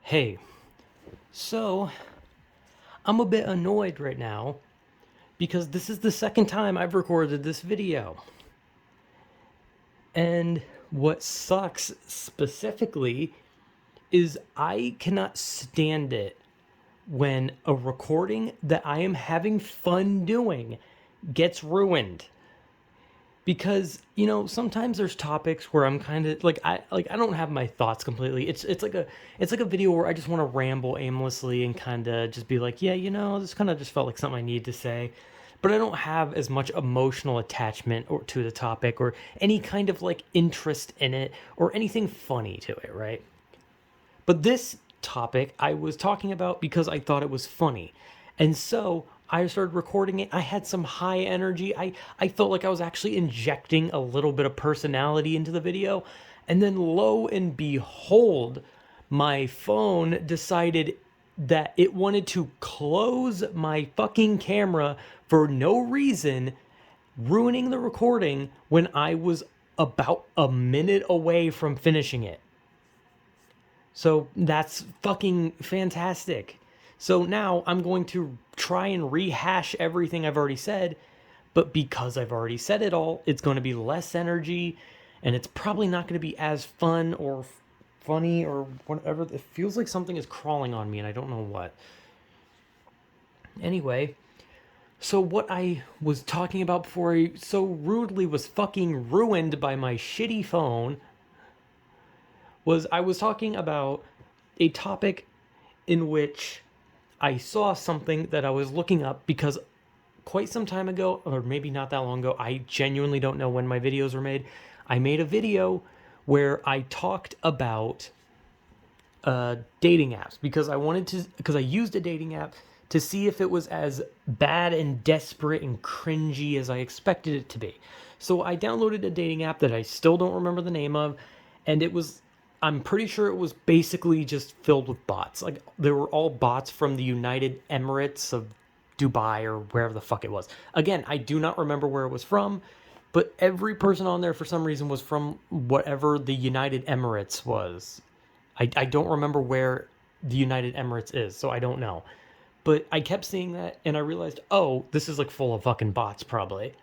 Hey, so I'm a bit annoyed right now because this is the second time I've recorded this video. And what sucks specifically is I cannot stand it when a recording that I am having fun doing gets ruined. Because sometimes there's topics where I'm kind of like I don't have my thoughts completely. It's like a video where I just want to ramble aimlessly and kind of just be like, yeah, this kind of just felt like something I need to say, but I don't have as much emotional attachment or to the topic or any kind of like interest in it or anything funny to it, right? But this topic I was talking about because I thought it was funny. And so I started recording it. I had some high energy. I felt like I was actually injecting a little bit of personality into the video. And then lo and behold, my phone decided that it wanted to close my fucking camera for no reason, ruining the recording when I was about a minute away from finishing it. So that's fucking fantastic. So now I'm going to try and rehash everything I've already said, but because I've already said it all, it's going to be less energy and it's probably not going to be as fun or funny or whatever. It feels like something is crawling on me and I don't know what. Anyway, so what I was talking about before I so rudely was fucking ruined by my shitty phone was I was talking about a topic in which I saw something that I was looking up because quite some time ago, or maybe not that long ago, I genuinely don't know when my videos were made. I made a video where I talked about dating apps because I used a dating app to see if it was as bad and desperate and cringy as I expected it to be. So I downloaded a dating app that I still don't remember the name of, and I'm pretty sure it was basically just filled with bots. Like they were all bots from the United Emirates of Dubai or wherever the fuck it was. Again, I do not remember where it was from, but every person on there for some reason was from whatever the United Emirates was. I don't remember where the United Emirates is, so I don't know. But I kept seeing that and I realized, oh, this is like full of fucking bots probably.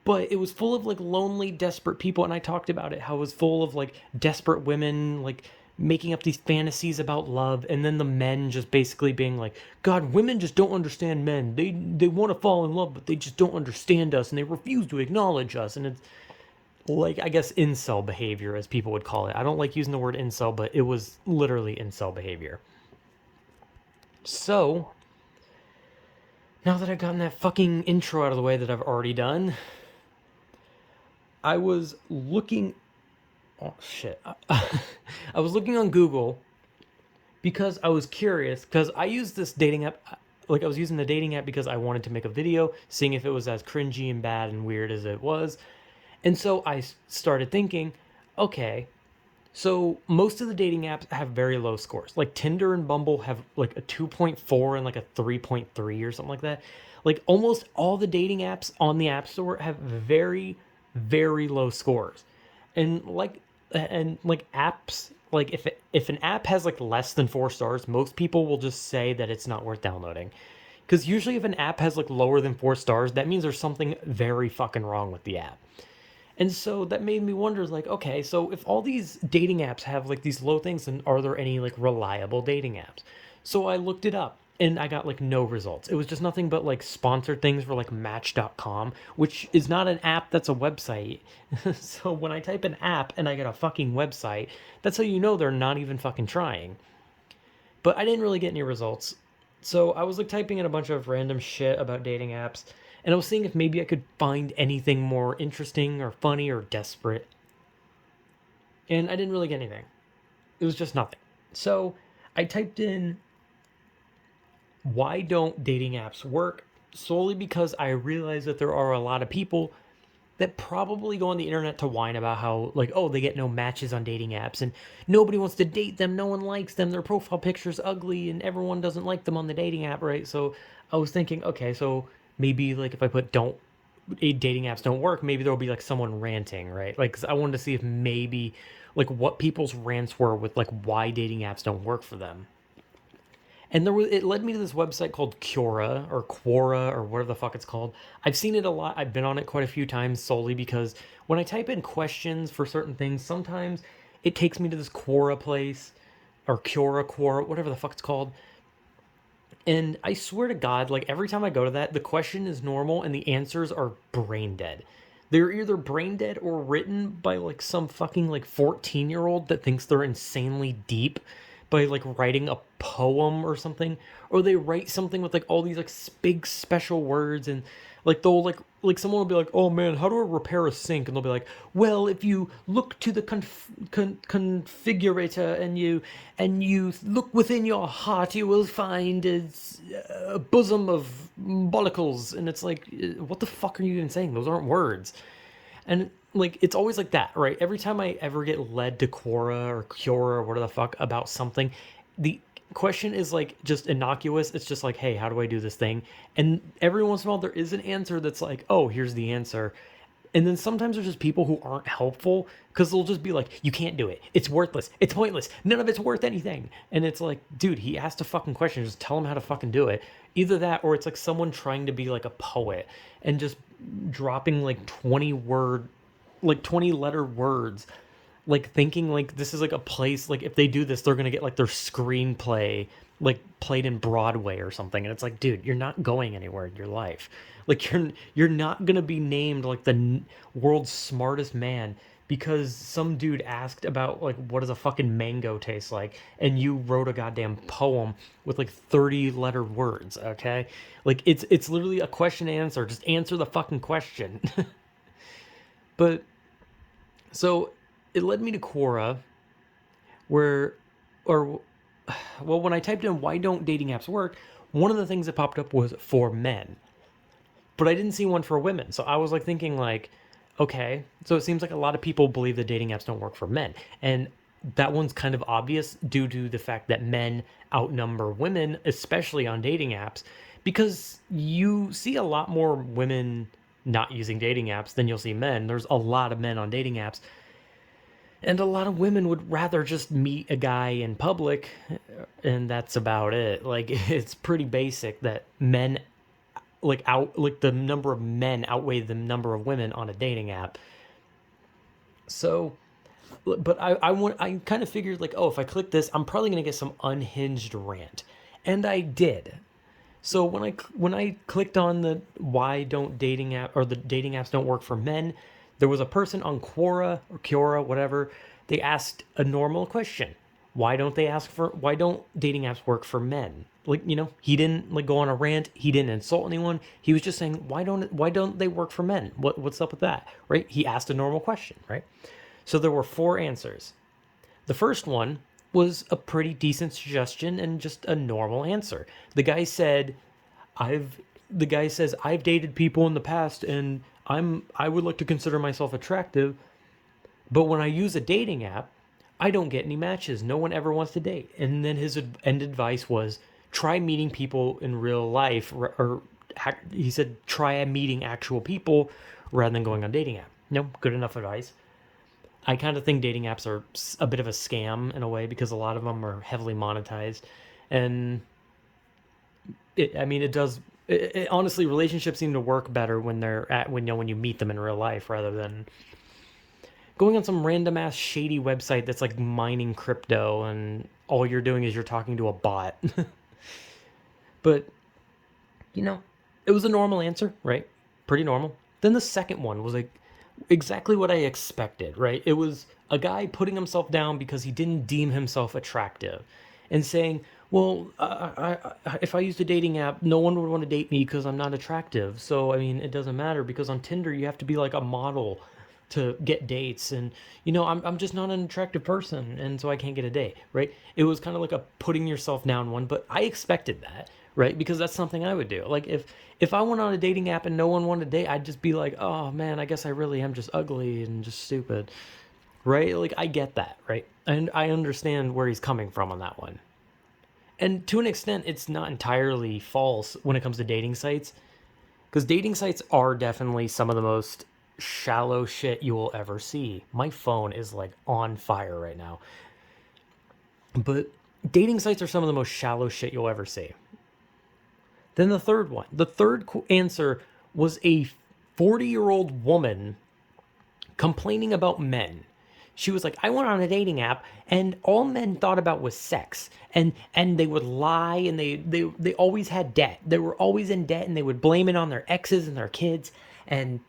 But it was full of like lonely, desperate people, and I talked about it, how it was full of like desperate women, like making up these fantasies about love, and then the men just basically being like, God, women just don't understand men. They want to fall in love, but they just don't understand us and they refuse to acknowledge us. And it's like I guess incel behavior, as people would call it. I don't like using the word incel, but it was literally incel behavior. So now that I've gotten that fucking intro out of the way that I've already done, I was looking. Oh shit! I was looking on Google because I was curious. Because I used this dating app. Like I was using the dating app because I wanted to make a video, seeing if it was as cringy and bad and weird as it was. And so I started thinking, okay, so most of the dating apps have very low scores. Like Tinder and Bumble have like a 2.4 and like a 3.3 or something like that. Like almost all the dating apps on the App Store have very, very low scores. And like apps, like if an app has like less than 4 stars, most people will just say that it's not worth downloading. Because usually if an app has like lower than 4 stars, that means there's something very fucking wrong with the app. And so that made me wonder, like, okay, so if all these dating apps have like these low things, then are there any like reliable dating apps? So I looked it up and I got like no results. It was just nothing but like sponsored things for like Match.com, which is not an app, that's a website. So when I type an app and I get a fucking website, that's how you know they're not even fucking trying. But I didn't really get any results. So I was like typing in a bunch of random shit about dating apps, and I was seeing if maybe I could find anything more interesting or funny or desperate. And I didn't really get anything. It was just nothing. So I typed in, why don't dating apps work? Solely because I realized that there are a lot of people that probably go on the internet to whine about how, like, oh, they get no matches on dating apps and nobody wants to date them, no one likes them, their profile picture's ugly and everyone doesn't like them on the dating app, right? So I was thinking, okay, so maybe like if I put don't dating apps don't work, maybe there'll be like someone ranting, right? Like 'cause I wanted to see if maybe like what people's rants were with like why dating apps don't work for them. And it led me to this website called Quora or whatever the fuck it's called. I've seen it a lot. I've been on it quite a few times solely because when I type in questions for certain things, sometimes it takes me to this Quora place or Quora, whatever the fuck it's called. And I swear to God, like every time I go to that, the question is normal and the answers are brain dead. They're either brain dead or written by like some fucking like 14-year-old that thinks they're insanely deep by like writing a poem or something, or they write something with like all these like big special words, and like they'll like someone will be like, oh man, how do I repair a sink? And they'll be like, well, if you look to the configurator and you look within your heart, you will find a bosom of bollicles. And it's like, what the fuck are you even saying? Those aren't words. And like it's always like that, right? Every time I ever get led to Quora or Cura or whatever the fuck about something, the question is like just innocuous. It's just like, hey, how do I do this thing? And every once in a while there is an answer that's like, oh, here's the answer. And then sometimes there's just people who aren't helpful because they'll just be like, you can't do it. It's worthless. It's pointless. None of it's worth anything. And it's like, dude, he asked a fucking question. Just tell him how to fucking do it. Either that or it's like someone trying to be like a poet and just dropping like 20 letter words, like thinking like this is like a place, like if they do this they're gonna get like their screenplay like played in Broadway or something. And it's like, dude, you're not going anywhere in your life. Like you're not gonna be named like the world's smartest man because some dude asked about like what does a fucking mango taste like, and you wrote a goddamn poem with like 30 letter words. Okay, like it's literally a question and answer. Just answer the fucking question. But so it led me to Quora, where, or, well, when I typed in why don't dating apps work, one of the things that popped up was for men, but I didn't see one for women. So I was like thinking like, okay, so it seems like a lot of people believe that dating apps don't work for men, and that one's kind of obvious due to the fact that men outnumber women, especially on dating apps, because you see a lot more women not using dating apps than you'll see men. There's a lot of men on dating apps, and a lot of women would rather just meet a guy in public, and that's about it. Like it's pretty basic that men like the number of men outweigh the number of women on a dating app. So, but I kind of figured like, oh, if I click this, I'm probably gonna get some unhinged rant, and I did. So when I clicked on the why don't dating app or the dating apps don't work for men, there was a person on Quora, whatever. They asked a normal question. Why don't dating apps work for men? Like, he didn't like go on a rant, he didn't insult anyone. He was just saying, why don't they work for men? What's up with that? Right? He asked a normal question, right? So there were four answers. The first one was a pretty decent suggestion and just a normal answer. The guy said, the guy says, I've dated people in the past and I would like to consider myself attractive, but when I use a dating app, I don't get any matches. No one ever wants to date. And then his end advice was try meeting people in real life, or he said try meeting actual people rather than going on dating app. Good enough advice. I kind of think dating apps are a bit of a scam in a way because a lot of them are heavily monetized, and honestly, relationships seem to work better when when you meet them in real life rather than going on some random ass shady website that's like mining crypto and all you're doing is you're talking to a bot. But it was a normal answer, right? Pretty normal. Then the second one was like exactly what I expected, right? It was a guy putting himself down because he didn't deem himself attractive and saying, well, if I used a dating app, no one would want to date me because I'm not attractive. So, I mean, it doesn't matter because on Tinder, you have to be like a model to get dates. And, I'm just not an attractive person. And so I can't get a date, right? It was kind of like a putting yourself down one, but I expected that, right? Because that's something I would do. Like if I went on a dating app and no one wanted to date, I'd just be like, oh man, I guess I really am just ugly and just stupid, right? Like I get that, right? And I understand where he's coming from on that one. And to an extent, it's not entirely false when it comes to dating sites, because dating sites are definitely some of the most shallow shit you will ever see. My phone is like on fire right now. But dating sites are some of the most shallow shit you'll ever see. Then the third one. The third answer was a 40-year-old woman complaining about men. She was like, I went on a dating app and all men thought about was sex. And they would lie, and they always had debt. They were always in debt, and they would blame it on their exes and their kids, and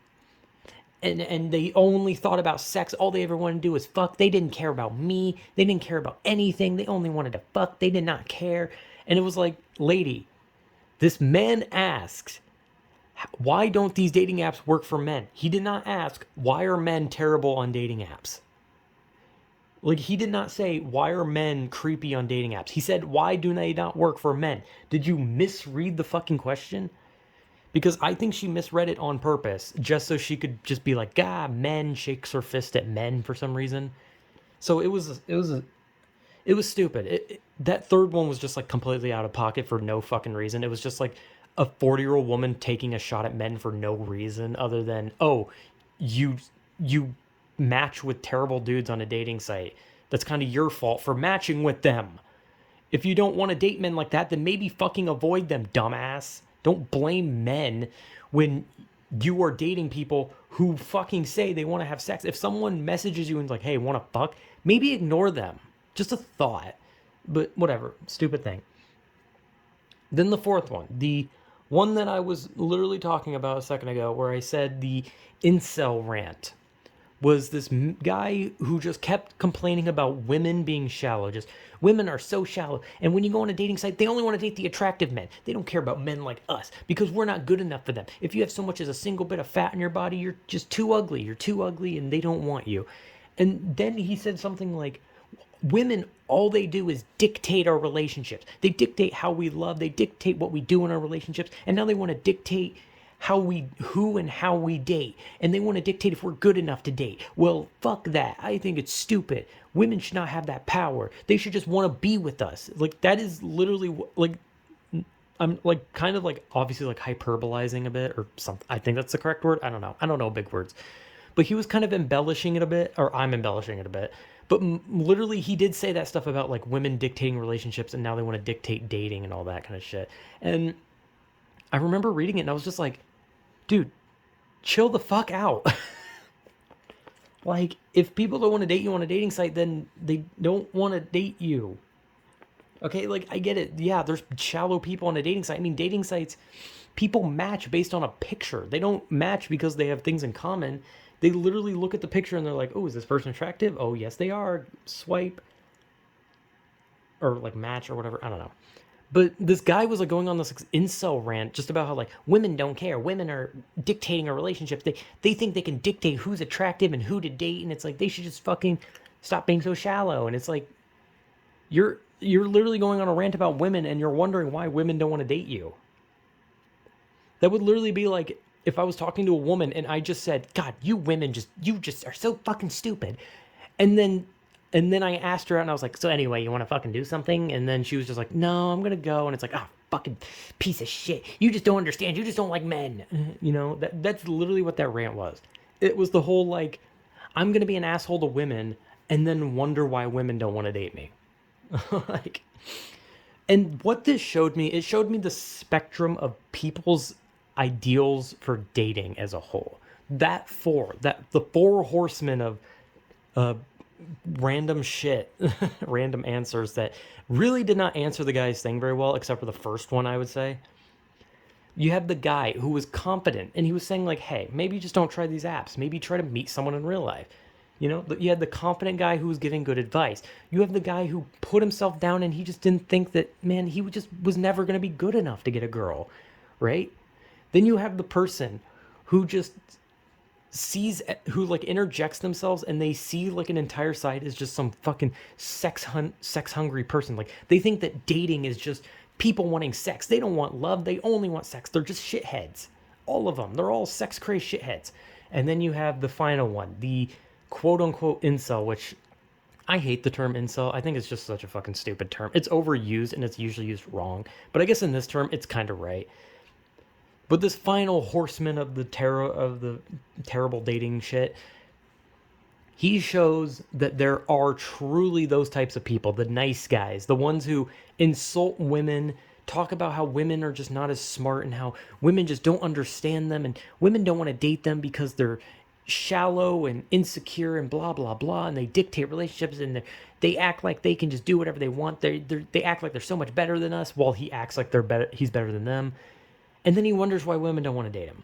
they only thought about sex. All they ever wanted to do was fuck. They didn't care about me. They didn't care about anything. They only wanted to fuck. They did not care. And it was like, lady, this man asked, why don't these dating apps work for men? He did not ask, why are men terrible on dating apps? Like, he did not say, why are men creepy on dating apps? He said, why do they not work for men? Did you misread the fucking question? Because I think she misread it on purpose, just so she could just be like, men, shakes her fist at men for some reason. So it was stupid. That third one was just like completely out of pocket for no fucking reason. It was just like a 40-year-old woman taking a shot at men for no reason other than, oh, you match with terrible dudes on a dating site. That's kind of your fault for matching with them. If you don't want to date men like that, then maybe fucking avoid them, dumbass. Don't blame men when you are dating people who fucking say they want to have sex. If someone messages you and is like, hey, want to fuck? Maybe ignore them. Just a thought. But whatever. Stupid thing. Then the fourth one. The one that I was literally talking about a second ago, where I said the incel rant, was this guy who just kept complaining about women being shallow. Just, women are so shallow. And when you go on a dating site, they only want to date the attractive men. They don't care about men like us because we're not good enough for them. If you have so much as a single bit of fat in your body, you're just too ugly. You're too ugly and they don't want you. And then he said something like, women, all they do is dictate our relationships. They dictate how we love. They dictate what we do in our relationships. And now they want to dictate who and how we date, and they want to dictate if we're good enough to date. Well, fuck that. I think it's stupid. Women should not have that power. They should just want to be with us. Like, that is literally like, I'm like kind of like obviously like hyperbolizing a bit or something. I think that's the correct word. I don't know big words, but he was kind of embellishing it a bit, or I'm embellishing it a bit. But literally, he did say that stuff about like women dictating relationships, and now they want to dictate dating and all that kind of shit. And I remember reading it, and I was just like, dude, chill the fuck out. Like, if people don't want to date you on a dating site, then they don't want to date you. Okay, like, I get it. Yeah, there's shallow people on a dating site. I mean, dating sites, people match based on a picture. They don't match because they have things in common. They literally look at the picture and they're like, oh, is this person attractive? Oh, yes, they are. Swipe. Or, like, match or whatever. I don't know. But this guy was like going on this incel rant just about how like women don't care. Women are dictating our relationships. They think they can dictate who's attractive and who to date, and it's like they should just fucking stop being so shallow. And it's like you're literally going on a rant about women, and you're wondering why women don't want to date you. That would literally be like if I was talking to a woman and I just said, God, you women you just are so fucking stupid. And then I asked her out and I was like, so anyway, you want to fucking do something? And then she was just like, no, I'm going to go. And it's like, fucking piece of shit. You just don't understand. You just don't like men. You know, that's literally what that rant was. It was the whole like, I'm going to be an asshole to women and then wonder why women don't want to date me. Like, and what this showed me, it showed me the spectrum of people's ideals for dating as a whole. The four horsemen of random shit, random answers that really did not answer the guy's thing very well, except for the first one, I would say. You have the guy who was confident, and he was saying like, hey, maybe just don't try these apps. Maybe try to meet someone in real life. You know, you had the confident guy who was giving good advice. You have the guy who put himself down and he just didn't think that, man, he just was never going to be good enough to get a girl, right? Then you have the person who just who like interjects themselves, and they see like an entire site as just some fucking sex hungry person. Like, they think that dating is just people wanting sex. They don't want love. They only want sex. They're just shitheads. All of them. They're all sex crazed shitheads. And then you have the final one, the quote unquote incel, which I hate the term incel. I think it's just such a fucking stupid term. It's overused and it's usually used wrong. But I guess in this term, it's kind of right. But this final horseman of the terrible dating shit, he shows that there are truly those types of people, the nice guys, the ones who insult women, talk about how women are just not as smart and how women just don't understand them and women don't want to date them because they're shallow and insecure and blah blah blah, and they dictate relationships, and they act like they can just do whatever they want. They act like they're so much better than us while he acts like he's better than them, and then he wonders why women don't want to date him.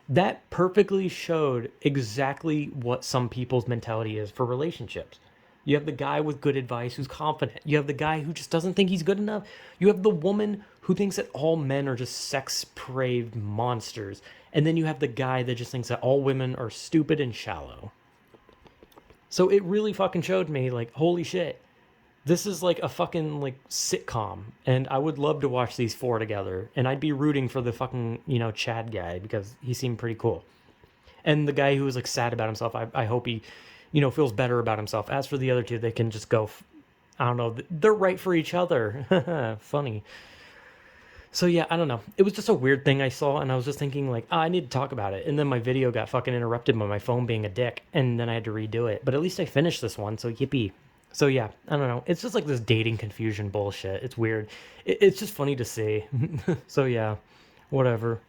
That perfectly showed exactly what some people's mentality is for relationships. You have the guy with good advice who's confident. You have the guy who just doesn't think he's good enough. You have the woman who thinks that all men are just sex-depraved monsters. And then you have the guy that just thinks that all women are stupid and shallow. So it really fucking showed me, like, holy shit. This is like a fucking like sitcom, and I would love to watch these four together. And I'd be rooting for the fucking Chad guy because he seemed pretty cool. And the guy who was like sad about himself, I hope he feels better about himself. As for the other two, they can just go. I don't know. They're right for each other. Funny. So yeah, I don't know. It was just a weird thing I saw, and I was just thinking like, I need to talk about it. And then my video got fucking interrupted by my phone being a dick, and then I had to redo it. But at least I finished this one, so yippee. So yeah, I don't know. It's just like this dating confusion bullshit. It's weird. It's just funny to see. So yeah, whatever.